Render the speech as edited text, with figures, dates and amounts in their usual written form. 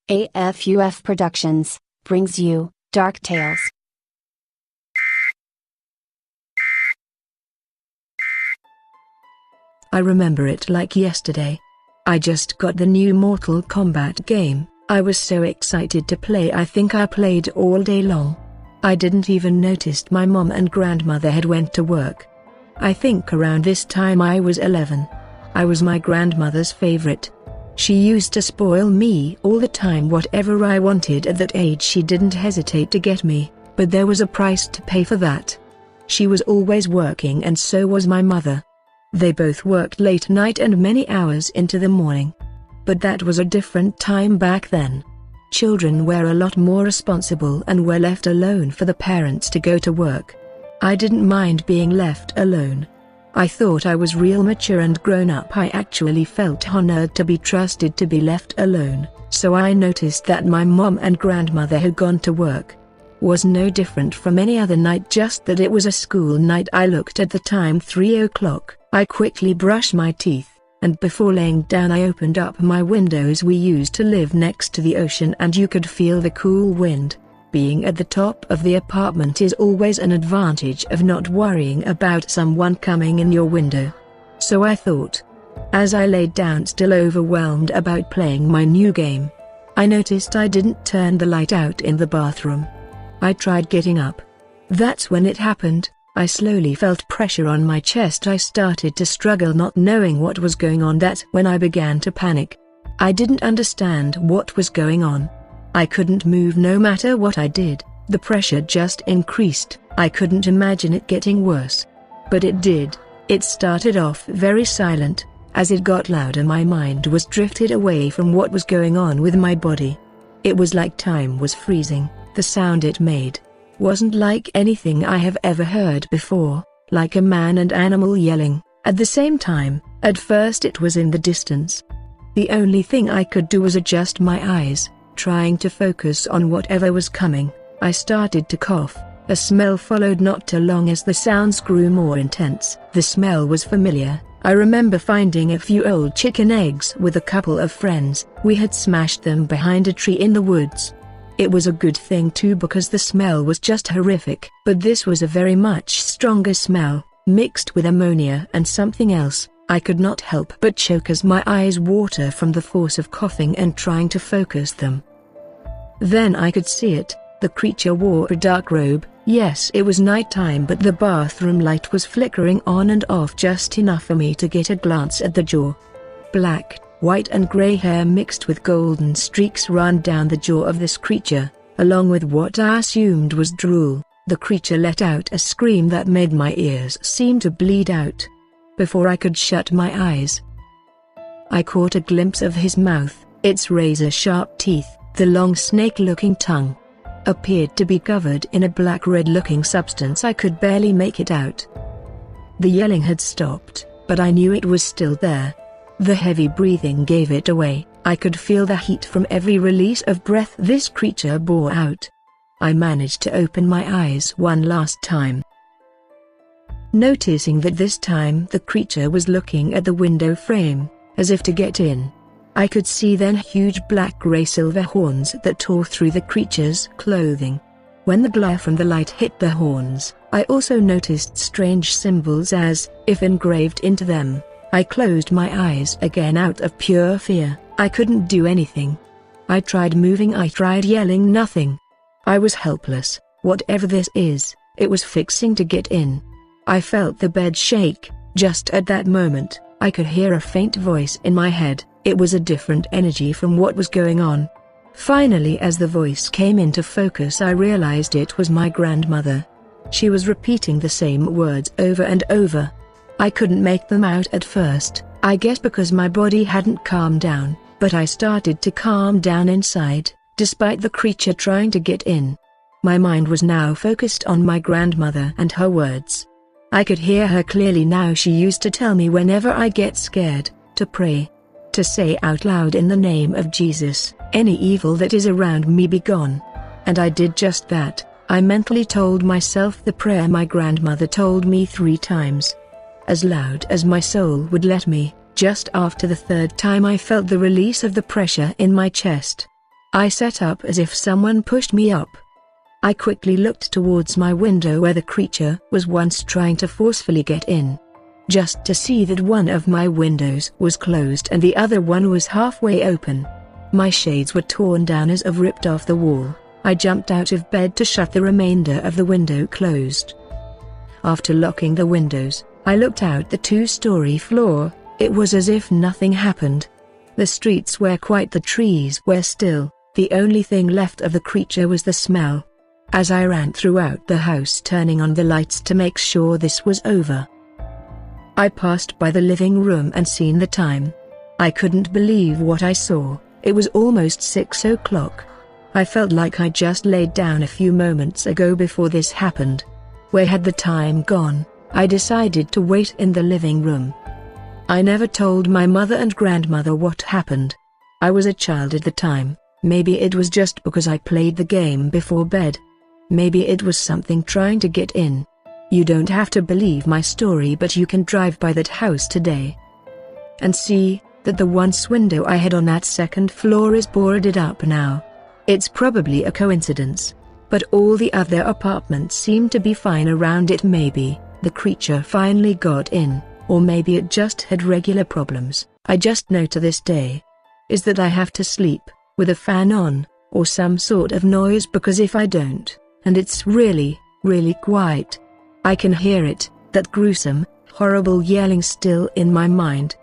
AFUF Productions brings you Dark Tales. I remember it like yesterday. I just got the new Mortal Kombat game. I was so excited to play. I think I played all day long. I didn't even notice my mom and grandmother had went to work. I think around this time I was 11. I was my grandmother's favorite. She used to spoil me all the time. Whatever I wanted at that age, she didn't hesitate to get me, but there was a price to pay for that. She was always working, and so was my mother. They both worked late night and many hours into the morning. But that was a different time back then. Children were a lot more responsible and were left alone for the parents to go to work. I didn't mind being left alone. I thought I was real mature and grown up. I actually felt honored to be trusted to be left alone, so I noticed that my mom and grandmother had gone to work. Was no different from any other night, just that it was a school night. I looked at the time, 3 o'clock. I quickly brushed my teeth, and before laying down I opened up my windows. We used to live next to the ocean and you could feel the cool wind. Being at the top of the apartment is always an advantage of not worrying about someone coming in your window. So I thought. As I laid down, still overwhelmed about playing my new game, I noticed I didn't turn the light out in the bathroom. I tried getting up. That's when it happened. I slowly felt pressure on my chest. I started to struggle, not knowing what was going on. That's when I began to panic. I didn't understand what was going on. I couldn't move no matter what I did. The pressure just increased. I couldn't imagine it getting worse. But it did. It started off very silent. As it got louder, my mind was drifted away from what was going on with my body. It was like time was freezing. The sound it made wasn't like anything I have ever heard before, like a man and animal yelling at the same time. At first it was in the distance. The only thing I could do was adjust my eyes, trying to focus on whatever was coming. I started to cough. A smell followed not too long as the sounds grew more intense. The smell was familiar. I remember finding a few old chicken eggs with a couple of friends. We had smashed them behind a tree in the woods. It was a good thing too, because the smell was just horrific. But this was a very much stronger smell, mixed with ammonia and something else. I could not help but choke as my eyes water from the force of coughing and trying to focus them. Then I could see it. The creature wore a dark robe. Yes, it was nighttime, but the bathroom light was flickering on and off just enough for me to get a glance at the jaw. Black, white and grey hair mixed with golden streaks ran down the jaw of this creature, along with what I assumed was drool. The creature let out a scream that made my ears seem to bleed out. Before I could shut my eyes, I caught a glimpse of his mouth. Its razor-sharp teeth, the long snake-looking tongue, appeared to be covered in a black-red-looking substance. I could barely make it out. The yelling had stopped, but I knew it was still there. The heavy breathing gave it away. I could feel the heat from every release of breath this creature bore out. I managed to open my eyes one last time, noticing that this time the creature was looking at the window frame, as if to get in. I could see then huge black gray silver horns that tore through the creature's clothing. When the glare from the light hit the horns, I also noticed strange symbols as if engraved into them. I closed my eyes again out of pure fear. I couldn't do anything. I tried moving, I tried yelling, nothing. I was helpless. Whatever this is, it was fixing to get in. I felt the bed shake. Just at that moment, I could hear a faint voice in my head. It was a different energy from what was going on. Finally, as the voice came into focus, I realized it was my grandmother. She was repeating the same words over and over. I couldn't make them out at first, I guess because my body hadn't calmed down, but I started to calm down inside, despite the creature trying to get in. My mind was now focused on my grandmother and her words. I could hear her clearly now. She used to tell me whenever I get scared, to pray. To say out loud, in the name of Jesus, any evil that is around me be gone. And I did just that. I mentally told myself the prayer my grandmother told me 3 times. As loud as my soul would let me. Just after the 3rd time I felt the release of the pressure in my chest. I sat up as if someone pushed me up. I quickly looked towards my window where the creature was once trying to forcefully get in, just to see that one of my windows was closed and the other one was halfway open. My shades were torn down as if ripped off the wall. I jumped out of bed to shut the remainder of the window closed. After locking the windows, I looked out the two-story floor. It was as if nothing happened. The streets were quiet, the trees were still. The only thing left of the creature was the smell. As I ran throughout the house turning on the lights to make sure this was over, I passed by the living room and seen the time. I couldn't believe what I saw. It was almost 6 o'clock. I felt like I just laid down a few moments ago before this happened. Where had the time gone? I decided to wait in the living room. I never told my mother and grandmother what happened. I was a child at the time. Maybe it was just because I played the game before bed. Maybe it was something trying to get in. You don't have to believe my story, but you can drive by that house today and see that the once window I had on that second floor is boarded up now. It's probably a coincidence, but all the other apartments seem to be fine around it. Maybe the creature finally got in, or maybe it just had regular problems. I just know to this day is that I have to sleep with a fan on, or some sort of noise, because if I don't, and it's really, really quiet, I can hear it, that gruesome, horrible yelling still in my mind.